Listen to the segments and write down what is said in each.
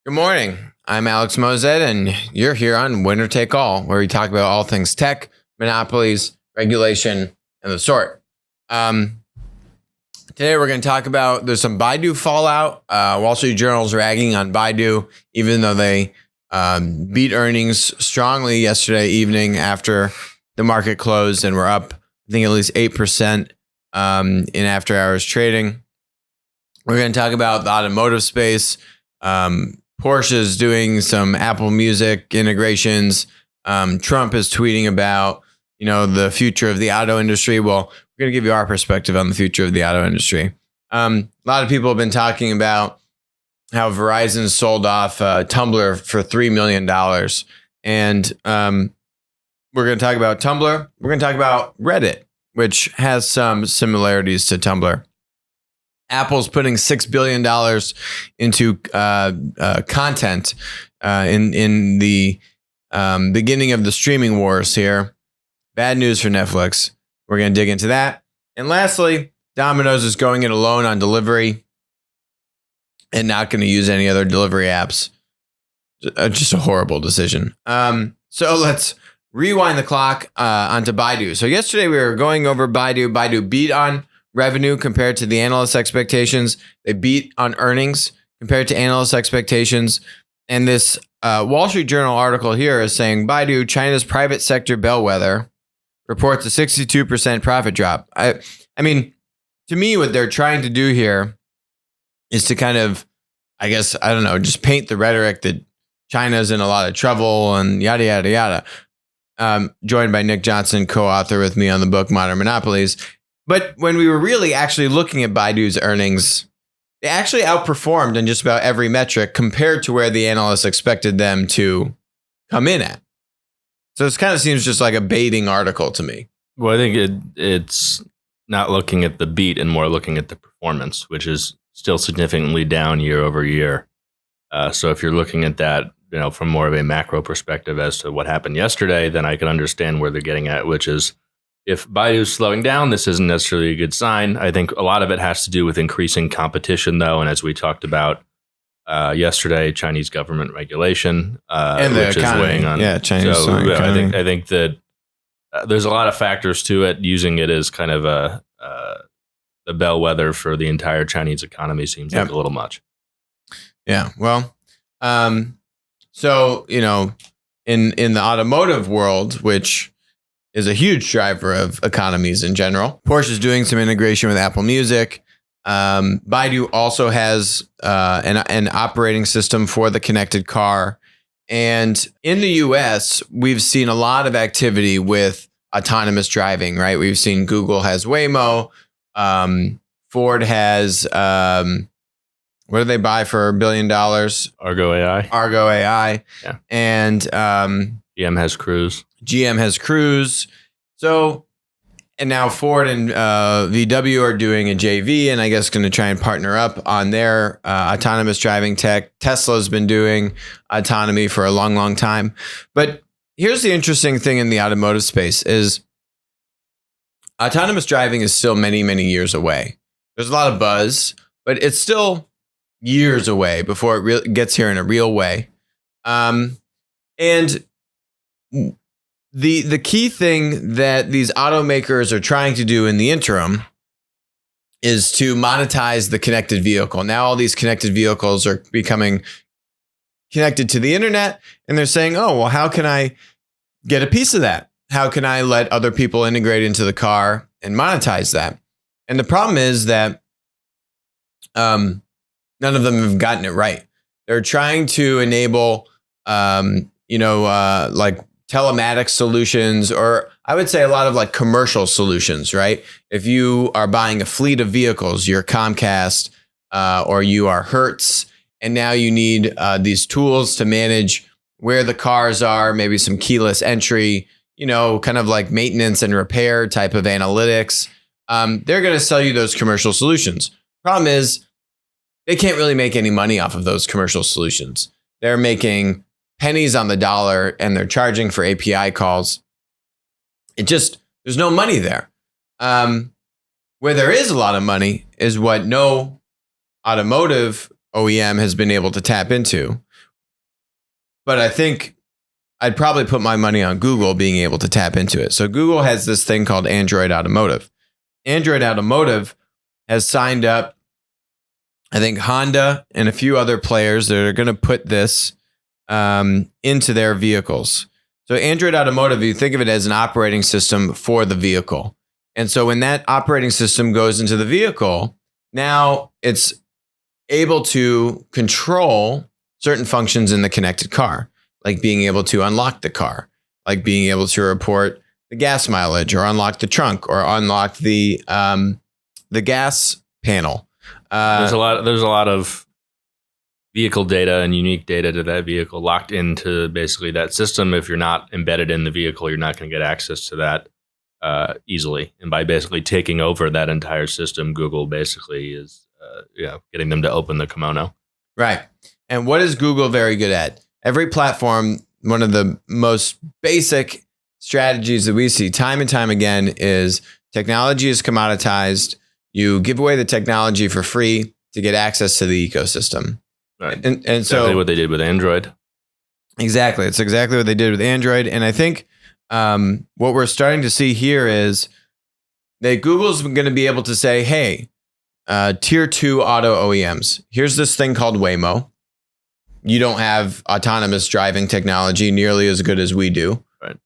Good morning. I'm Alex Mozet, and you're here on Winner Take All, where we talk about all things tech, monopolies, regulation, and the sort. Today, we're going to talk about there's some Baidu fallout. Wall Street Journal's ragging on Baidu, even though they beat earnings strongly yesterday evening after the market closed, and we're up, I think, at least 8% in after hours trading. We're going to talk about the automotive space. Porsche is doing some Apple Music integrations. Trump is tweeting about, the future of the auto industry. Well, we're going to give you our perspective on the future of the auto industry. A lot of people have been talking about how Verizon sold off Tumblr for $3 million. And we're going to talk about Tumblr. We're going to talk about Reddit, which has some similarities to Tumblr. Apple's putting $6 billion into content in the beginning of the streaming wars here. Bad news for Netflix. We're going to dig into that. And lastly, Domino's is going it alone on delivery and not going to use any other delivery apps. Just a horrible decision. So let's rewind the clock onto Baidu. So yesterday we were going over Baidu. Baidu beat on revenue compared to the analyst expectations. They beat on earnings compared to analyst expectations. And this Wall Street Journal article here is saying Baidu, China's private sector bellwether, reports a 62% profit drop. I mean, to me, what they're trying to do here is to kind of, just paint the rhetoric that China's in a lot of trouble and yada, yada, yada. Joined by Nick Johnson, co-author with me on the book Modern Monopolies. But when we were really actually looking at Baidu's earnings, they actually outperformed in just about every metric compared to where the analysts expected them to come in at. So this kind of seems just like a baiting article to me. Well, I think it's not looking at the beat and more looking at the performance, which is still significantly down year over year. So if you're looking at that, from more of a macro perspective as to what happened yesterday, then I can understand where they're getting at, which is, if Baidu's slowing down, this isn't necessarily a good sign. I think a lot of it has to do with increasing competition, though. And as we talked about yesterday, Chinese government regulation, and which is weighing on. Yeah, Chinese so I think that there's a lot of factors to it. Using it as kind of a bellwether for the entire Chinese economy seems like a little much. Yeah, well, so in the automotive world, which is a huge driver of economies in general. Porsche is doing some integration with Apple Music. Baidu also has an operating system for the connected car. And in the US, we've seen a lot of activity with autonomous driving, right? We've seen Google has Waymo. Ford has, what did they buy for $1 billion? Argo AI. Argo AI. Yeah. And GM has Cruise. GM has Cruise. So, and now Ford and VW are doing a JV, and I guess going to try and partner up on their autonomous driving tech. Tesla's been doing autonomy for a long, long time. But here's the interesting thing in the automotive space is autonomous driving is still many, many years away. There's a lot of buzz, but it's still years away before it gets here in a real way. And the key thing that these automakers are trying to do in the interim is to monetize the connected vehicle. Now all these connected vehicles are becoming connected to the internet, and they're saying, oh, well, how can I get a piece of that? How can I let other people integrate into the car and monetize that? And the problem is that none of them have gotten it right. They're trying to enable, like telematics solutions, or I would say a lot of like commercial solutions, right? If you are buying a fleet of vehicles, you're Comcast or you are Hertz, and now you need these tools to manage where the cars are, maybe some keyless entry, kind of like maintenance and repair type of analytics. They're going to sell you those commercial solutions. Problem is, they can't really make any money off of those commercial solutions. They're making pennies on the dollar, and they're charging for API calls. There's no money there. Where there is a lot of money is what no automotive OEM has been able to tap into, but I think I'd probably put my money on Google being able to tap into it. So Google has this thing called Android Automotive. Android Automotive has signed up, I think, Honda and a few other players that are going to put this into their vehicles. So Android Automotive, you think of it as an operating system for the vehicle. And so when that operating system goes into the vehicle, now it's able to control certain functions in the connected car, like being able to unlock the car, like being able to report the gas mileage, or unlock the trunk, or unlock the gas panel. There's a lot of vehicle data and unique data to that vehicle locked into basically that system. If you're not embedded in the vehicle, you're not going to get access to that easily. And by basically taking over that entire system, Google basically is getting them to open the kimono. Right. And what is Google very good at? Every platform, one of the most basic strategies that we see time and time again is technology is commoditized. You give away the technology for free to get access to the ecosystem. Right. And exactly so what they did with Android. Exactly. It's exactly what they did with Android. And I think what we're starting to see here is that Google's going to be able to say, hey, tier 2 auto OEMs, here's this thing called Waymo. You don't have autonomous driving technology nearly as good as we do. Right.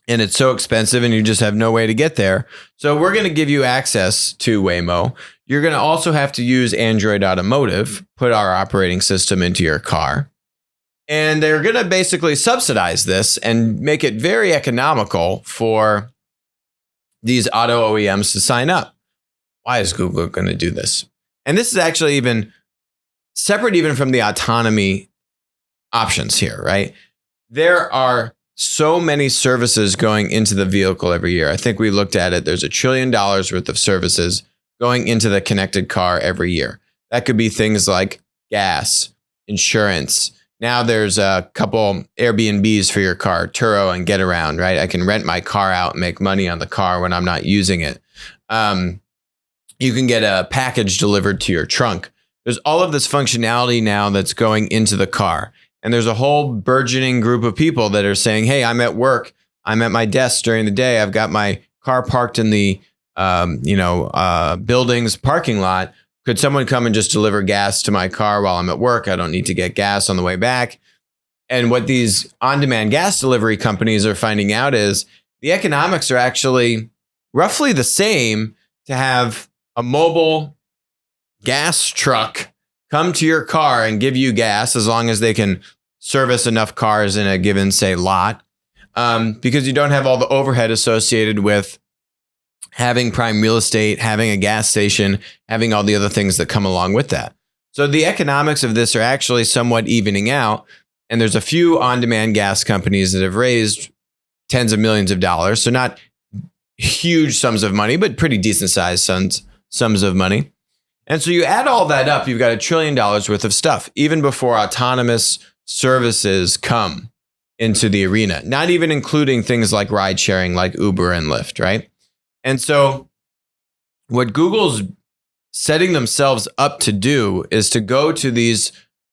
And it's so expensive and you just have no way to get there. So we're going to give you access to Waymo. You're going to also have to use Android Automotive, put our operating system into your car. And they're going to basically subsidize this and make it very economical for these auto OEMs to sign up. Why is Google going to do this? And this is actually even separate even from the autonomy options here, right? There are so many services going into the vehicle every year. I think we looked at it. There's $1 trillion worth of services going into the connected car every year. That could be things like gas, insurance. Now there's a couple Airbnbs for your car, Turo and Get Around, right? I can rent my car out and make money on the car when I'm not using it. You can get a package delivered to your trunk. There's all of this functionality now that's going into the car. And there's a whole burgeoning group of people that are saying, hey, I'm at work. I'm at my desk during the day. I've got my car parked in the building's parking lot. Could someone come and just deliver gas to my car while I'm at work? I don't need to get gas on the way back. And what these on-demand gas delivery companies are finding out is the economics are actually roughly the same to have a mobile gas truck come to your car and give you gas, as long as they can service enough cars in a given, say, lot, because you don't have all the overhead associated with having prime real estate, having a gas station, having all the other things that come along with that. So the economics of this are actually somewhat evening out. And there's a few on-demand gas companies that have raised tens of millions of dollars. So not huge sums of money, but pretty decent sized sums of money. And so you add all that up, you've got $1 trillion worth of stuff, even before autonomous services come into the arena, not even including things like ride sharing, like Uber and Lyft, right? And so what Google's setting themselves up to do is to go to these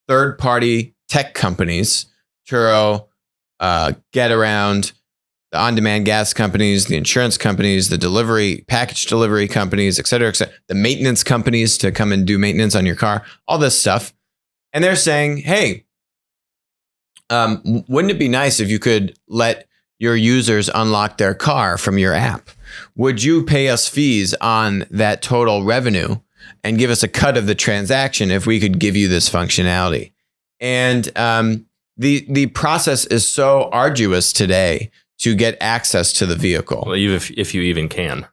third-party tech companies, Turo, Get Around, the on-demand gas companies, the insurance companies, the package delivery companies, et cetera, the maintenance companies to come and do maintenance on your car, all this stuff. And they're saying, hey, wouldn't it be nice if you could let your users unlock their car from your app? Would you pay us fees on that total revenue and give us a cut of the transaction if we could give you this functionality? And the process is so arduous today to get access to the vehicle. Well, even if you even can.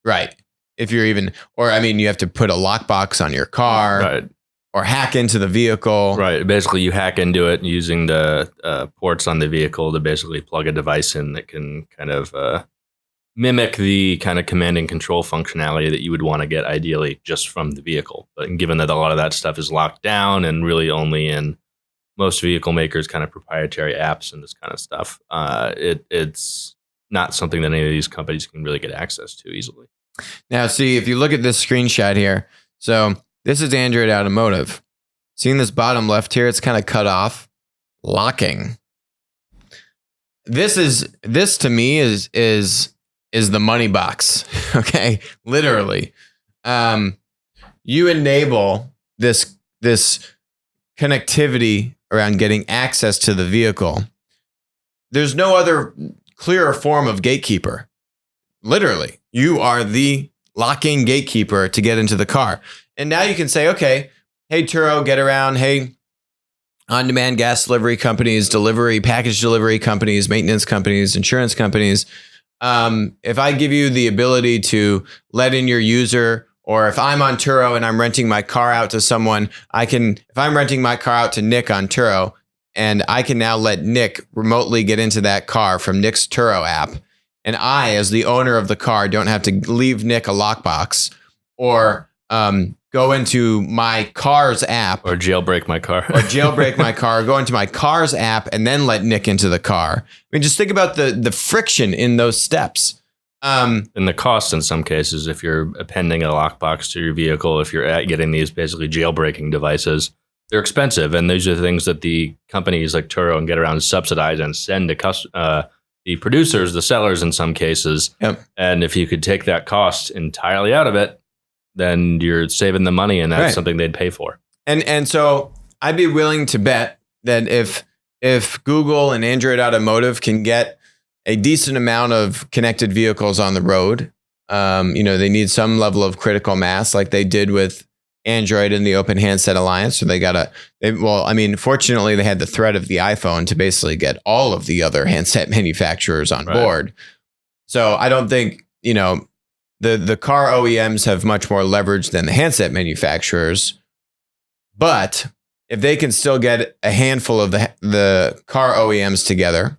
Right. If you're even, or I mean, you have to put a lockbox on your car, right, or hack into the vehicle. Right. Basically, you hack into it using the ports on the vehicle to basically plug a device in that can kind of mimic the kind of command and control functionality that you would want to get ideally just from the vehicle. But given that a lot of that stuff is locked down and really only in most vehicle makers' kind of proprietary apps and this kind of stuff, it's not something that any of these companies can really get access to easily. Now, see, if you look at this screenshot here, so this is Android Automotive. Seeing this bottom left here, it's kind of cut off. locking. This to me is the money box. Okay, literally. You enable this connectivity around getting access to the vehicle. There's no other clearer form of gatekeeper. Literally, you are the locking gatekeeper to get into the car. And now you can say, okay, hey, Turo, get around. Hey, on-demand gas delivery companies, package delivery companies, maintenance companies, insurance companies. If I give you the ability to let in your user, or if I'm on Turo and I'm renting my car out to someone, if I'm renting my car out to Nick on Turo, and I can now let Nick remotely get into that car from Nick's Turo app, and I, as the owner of the car, don't have to leave Nick a lockbox or go into my car's app. Or jailbreak my car. Go into my car's app and then let Nick into the car. I mean, just think about the friction in those steps. And the cost in some cases, if you're appending a lockbox to your vehicle, if you're getting these basically jailbreaking devices, they're expensive. And these are the things that the companies like Turo and GetAround subsidize and send to the producers, the sellers in some cases. Yep. And if you could take that cost entirely out of it, then you're saving the money, and that's something they'd pay for. And so I'd be willing to bet that if Google and Android Automotive can get a decent amount of connected vehicles on the road, they need some level of critical mass, like they did with Android and the Open Handset Alliance. So fortunately, they had the threat of the iPhone to basically get all of the other handset manufacturers on board. So I don't think, the car OEMs have much more leverage than the handset manufacturers. But if they can still get a handful of the car OEMs together,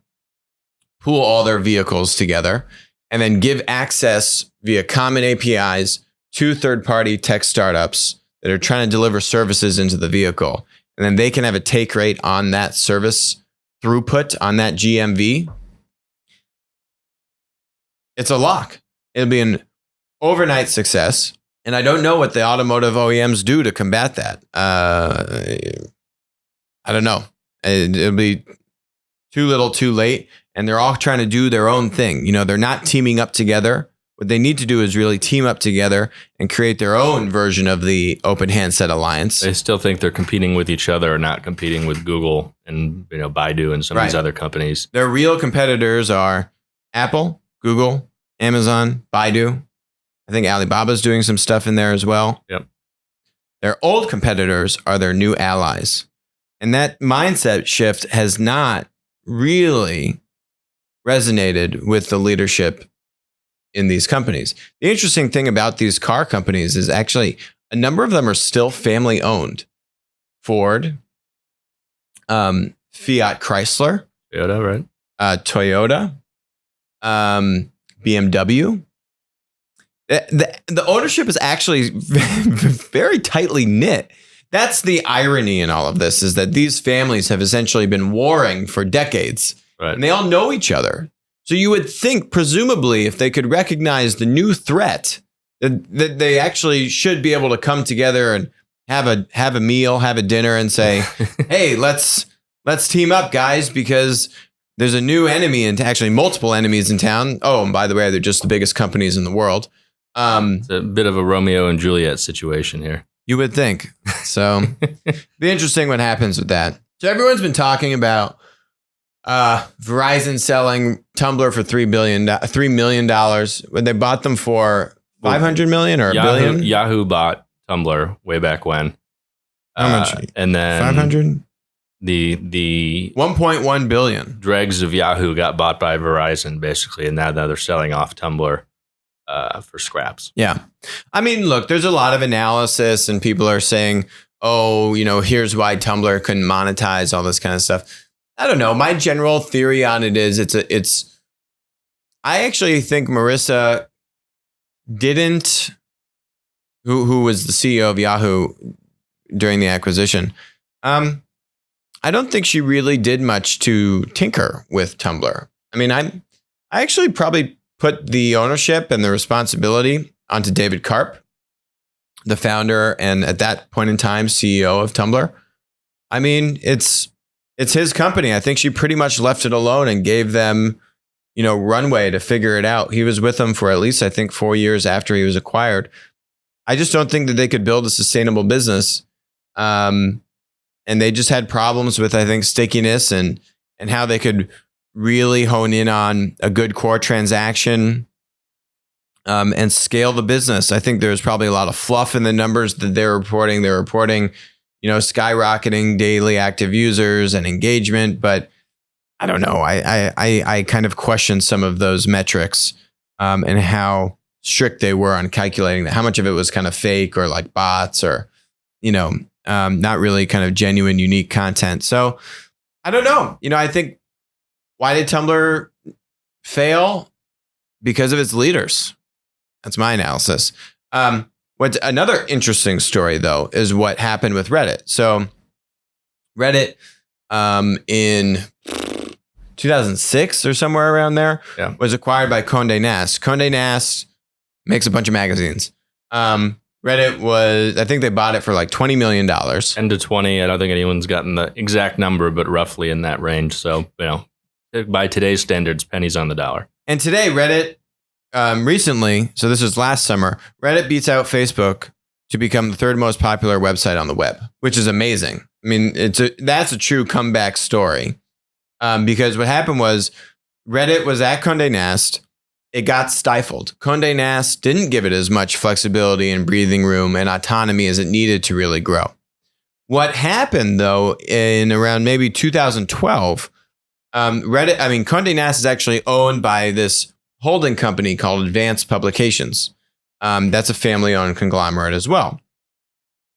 pool all their vehicles together, and then give access via common APIs to third-party tech startups that are trying to deliver services into the vehicle, and then they can have a take rate on that service throughput, on that GMV, it's a lock. It'll be an overnight success. And I don't know what the automotive OEMs do to combat that. I don't know. It'll be too little, too late. And they're all trying to do their own thing. They're not teaming up together. What they need to do is really team up together and create their own version of the Open Handset Alliance. They still think they're competing with each other, or not competing with Google and Baidu and some of these other companies. Their real competitors are Apple, Google, Amazon, Baidu. I think Alibaba's doing some stuff in there as well. Yep. Their old competitors are their new allies. And that mindset shift has not really resonated with the leadership in these companies. The interesting thing about these car companies is actually a number of them are still family owned. Ford, Fiat Chrysler, Toyota, right? Toyota, BMW. The ownership is actually very tightly knit. That's the irony in all of this, is that these families have essentially been warring for decades, and they all know each other. So you would think, presumably, if they could recognize the new threat, that they actually should be able to come together and have a meal, have a dinner, and say, "Hey, let's team up, guys, because there's a new enemy, and actually multiple enemies in town. Oh, and by the way, they're just the biggest companies in the world." It's a bit of a Romeo and Juliet situation here. You would think. So be interesting what happens with that. So everyone's been talking about Verizon selling Tumblr for $3 million when they bought them for $500 million or $1 billion. Yahoo bought Tumblr way back when. How much? And then 500. The 1.1 billion dregs of Yahoo got bought by Verizon, basically, and now they're selling off Tumblr for scraps. Yeah. I mean, look, there's a lot of analysis, and people are saying, oh, here's why Tumblr couldn't monetize, all this kind of stuff. I don't know. My general theory on it is I actually think Marissa didn't, who was the CEO of Yahoo during the acquisition. I don't think she really did much to tinker with Tumblr. I mean, I actually probably put the ownership and the responsibility onto David Karp, the founder and at that point in time CEO of Tumblr. I mean, it's it's his company. I think she pretty much left it alone and gave them, runway to figure it out. He was with them for at least, I think, 4 years after he was acquired. I just don't think that they could build a sustainable business. And they just had problems with, I think, stickiness and how they could really hone in on a good core transaction and scale the business. I think there's probably a lot of fluff in the numbers that they're reporting. They're reporting, skyrocketing daily active users and engagement, but I don't know. I kind of question some of those metrics and how strict they were on calculating that. How much of it was kind of fake or like bots or, not really kind of genuine, unique content. So I don't know. I think, why did Tumblr fail? Because of its leaders. That's my analysis. What's another interesting story, though, is what happened with Reddit. So Reddit in 2006 or somewhere around there was acquired by Condé Nast. Condé Nast makes a bunch of magazines. Reddit I think they bought it for like $20 million. 10 to 20. I don't think anyone's gotten the exact number, but roughly in that range. So, by today's standards, pennies on the dollar. And today, Reddit recently, so this was last summer, Reddit beats out Facebook to become the third most popular website on the web, which is amazing. I mean, that's a true comeback story because what happened was Reddit was at Condé Nast. It got stifled. Condé Nast didn't give it as much flexibility and breathing room and autonomy as it needed to really grow. What happened, though, in around maybe 2012, Condé Nast is actually owned by this holding company called Advanced Publications. That's a family-owned conglomerate as well.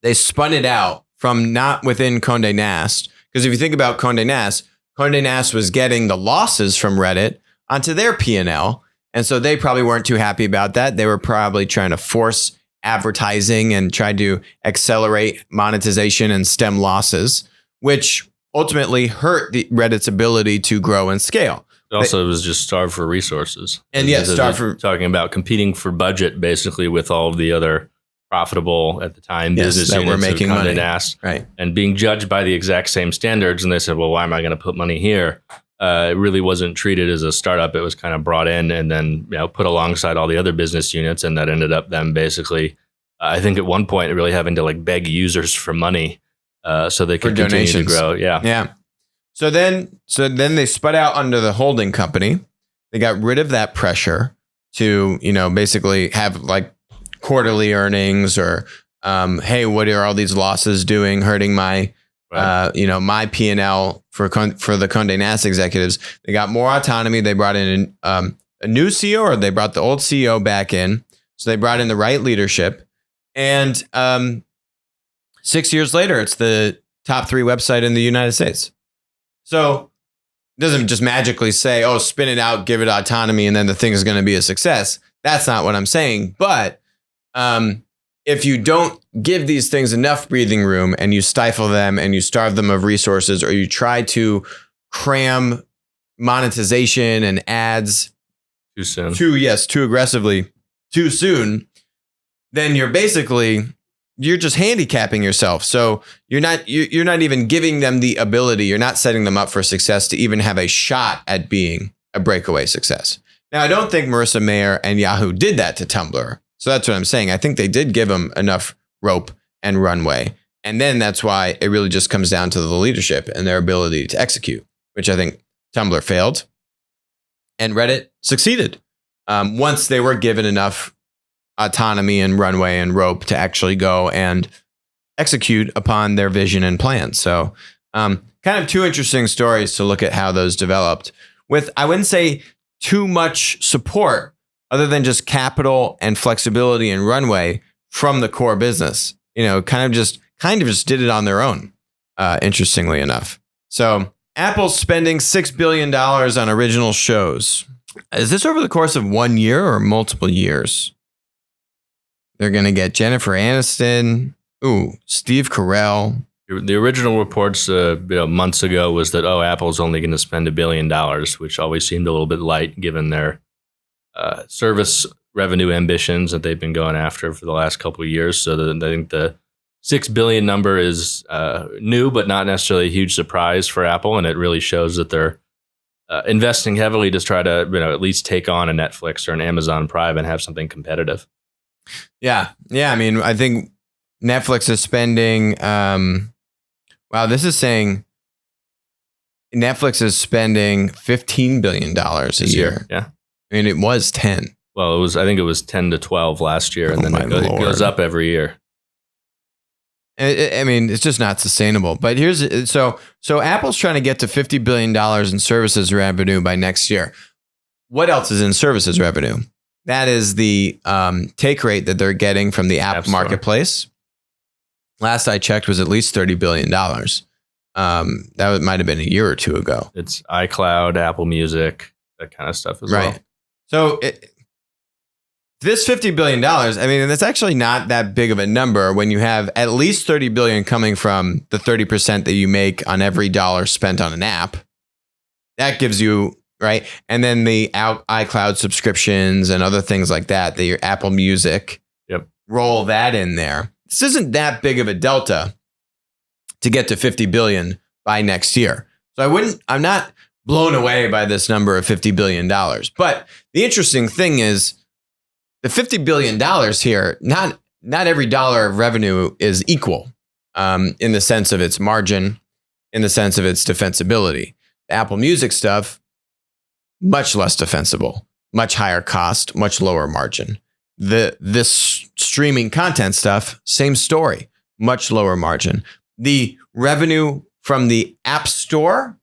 They spun it out from not within Condé Nast, because if you think about Condé Nast was getting the losses from Reddit onto their P&L, and so they probably weren't too happy about that. They were probably trying to force advertising and try to accelerate monetization and stem losses, which ultimately hurt Reddit's ability to grow and scale. It also was just starved for resources. And starved for... Talking about competing for budget, basically, with all of the other profitable, at the time, business that units were making money. Nast, right. And being judged by the exact same standards. And they said, well, why am I going to put money here? It really wasn't treated as a startup. It was kind of brought in and then put alongside all the other business units. And that ended up them basically, I think at one point, really having to like beg users for money so they could continue to grow. Yeah. So then they spun out under the holding company. They got rid of that pressure to, basically have like quarterly earnings or, hey, what are all these losses doing, hurting my, my P&L for the Condé Nast executives. They got more autonomy. They brought in a new CEO, or they brought the old CEO back in. So they brought in the right leadership. And 6 years later, it's the top 3 website in the United States. So it doesn't just magically say, oh, spin it out, give it autonomy, and then the thing is going to be a success. That's not what I'm saying. But if you don't give these things enough breathing room and you stifle them and you starve them of resources, or you try to cram monetization and ads too soon, too aggressively, too soon, then you're just handicapping yourself. So you're not even giving them the ability. You're not setting them up for success to even have a shot at being a breakaway success. Now, I don't think Marissa Mayer and Yahoo did that to Tumblr. So that's what I'm saying. I think they did give them enough rope and runway. And then that's why it really just comes down to the leadership and their ability to execute, which I think Tumblr failed and Reddit succeeded once they were given enough autonomy and runway and rope to actually go and execute upon their vision and plan. So kind of two interesting stories to look at how those developed with, I wouldn't say too much support other than just capital and flexibility and runway from the core business, kind of just did it on their own, interestingly enough. So Apple's spending $6 billion on original shows. Is this over the course of 1 year or multiple years? They're going to get Jennifer Aniston, Steve Carell. The original reports months ago was that, Apple's only going to spend $1 billion, which always seemed a little bit light given their service revenue ambitions that they've been going after for the last couple of years. So I think the $6 billion number is new, but not necessarily a huge surprise for Apple, and it really shows that they're investing heavily to try to at least take on a Netflix or an Amazon Prime and have something competitive. Yeah. I mean, I think Netflix is spending. Wow, this is saying Netflix is spending $15 billion a year. Yeah, I mean, it was 10. Well, I think it was 10 to 12 last year, and then it goes up every year. I mean, it's just not sustainable. But so Apple's trying to get to $50 billion in services revenue by next year. What else is in services revenue? That is the take rate that they're getting from the App Marketplace. Last I checked was at least $30 billion. That might have been a year or two ago. It's iCloud, Apple Music, that kind of stuff as well. So this $50 billion, I mean, that's actually not that big of a number when you have at least $30 billion coming from the 30% that you make on every dollar spent on an app. That gives you, right? And then the iCloud subscriptions and other things like that, your Apple Music, roll that in there. This isn't that big of a delta to get to 50 billion by next year. So I'm not blown away by this number of $50 billion. But the interesting thing is, the $50 billion here, not every dollar of revenue is equal in the sense of its margin, in the sense of its defensibility. The Apple Music stuff, much less defensible, much higher cost, much lower margin. This streaming content stuff, same story, much lower margin. The revenue from the App Store,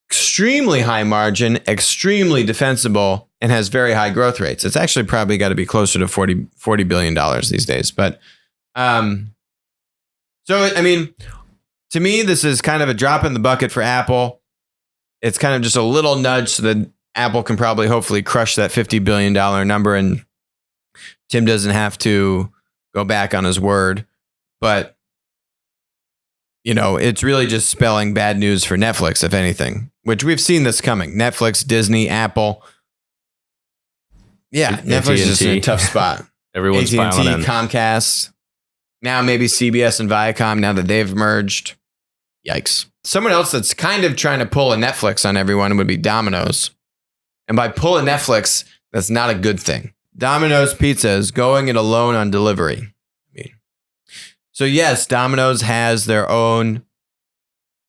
extremely high margin, extremely defensible, and has very high growth rates. It's actually probably got to be closer to $40 billion these days. But so, I mean, to me, this is kind of a drop in the bucket for Apple. It's kind of just a little nudge so that Apple can probably hopefully crush that $50 billion number, and Tim doesn't have to go back on his word. But, it's really just spelling bad news for Netflix, if anything, which we've seen this coming. Netflix, Disney, Apple. Yeah, Netflix is just in a tough spot. Everyone's AT&T, piling in. Comcast, now maybe CBS and Viacom, now that they've merged. Yikes. Someone else that's kind of trying to pull a Netflix on everyone would be Domino's. And by pull a Netflix, that's not a good thing. Domino's Pizza is going it alone on delivery. So yes, Domino's has their own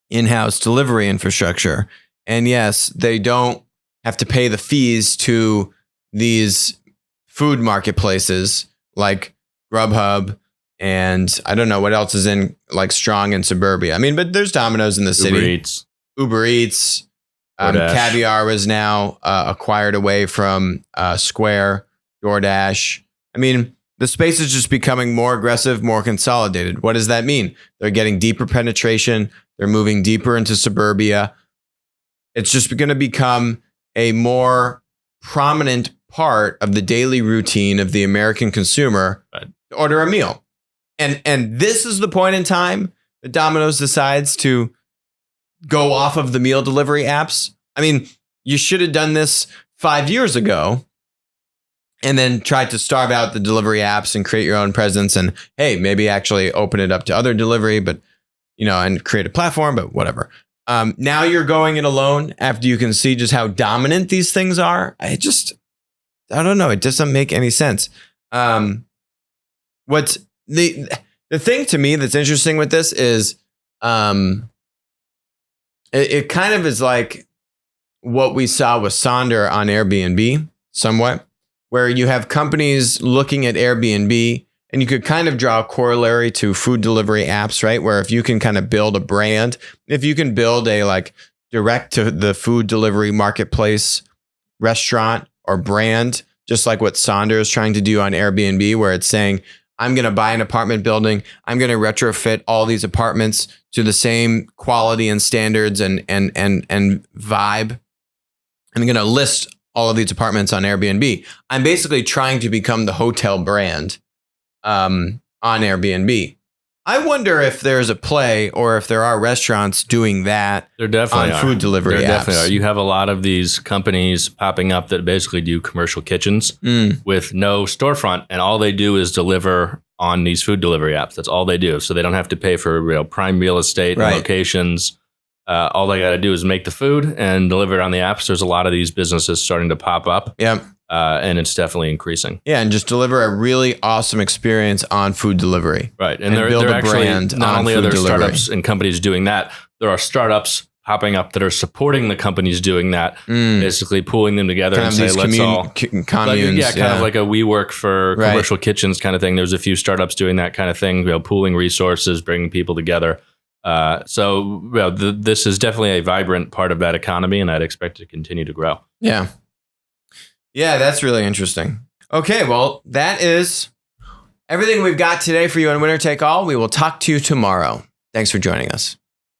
in-house delivery infrastructure. And yes, they don't have to pay the fees to these food marketplaces like Grubhub, and I don't know what else is in like Strong in suburbia. I mean, but there's Domino's in the city. Uber Eats. Caviar is now acquired away from Square, DoorDash. I mean, the space is just becoming more aggressive, more consolidated. What does that mean? They're getting deeper penetration. They're moving deeper into suburbia. It's just going to become a more prominent part of the daily routine of the American consumer to order a meal. And this is the point in time that Domino's decides to go off of the meal delivery apps. I mean, you should have done this 5 years ago and then tried to starve out the delivery apps and create your own presence. And hey, maybe actually open it up to other delivery, but and create a platform, but whatever. Now you're going it alone after you can see just how dominant these things are. I don't know. It doesn't make any sense. What's the thing to me that's interesting with this is it kind of is like what we saw with Sonder on Airbnb somewhat, where you have companies looking at Airbnb, and you could kind of draw a corollary to food delivery apps, right? Where if you can kind of build a brand, if you can build a like direct to the food delivery marketplace restaurant or brand, just like what Sonder is trying to do on Airbnb, where it's saying, I'm going to buy an apartment building. I'm going to retrofit all these apartments to the same quality and standards and vibe. I'm going to list all of these apartments on Airbnb. I'm basically trying to become the hotel brand on Airbnb. I wonder if there's a play or if there are restaurants doing that. There definitely on food delivery there apps. Definitely are. You have a lot of these companies popping up that basically do commercial kitchens with no storefront, and all they do is deliver on these food delivery apps. That's all they do. So they don't have to pay for prime real estate and locations. All they got to do is make the food and deliver it on the apps. There's a lot of these businesses starting to pop up. Yep. And it's definitely increasing. Yeah, and just deliver a really awesome experience on food delivery. Right. And build they're a actually brand not on only are food there delivery. startups and companies doing that, there are startups popping up that are supporting the companies doing that, basically pulling them together Kind and of say, these let's all communes. kind of like a WeWork for commercial kitchens kind of thing. There's a few startups doing that kind of thing, pooling resources, bringing people together. This is definitely a vibrant part of that economy, and I'd expect it to continue to grow. Yeah. Yeah, that's really interesting. Okay, well, that is everything we've got today for you on Winner Take All. We will talk to you tomorrow. Thanks for joining us.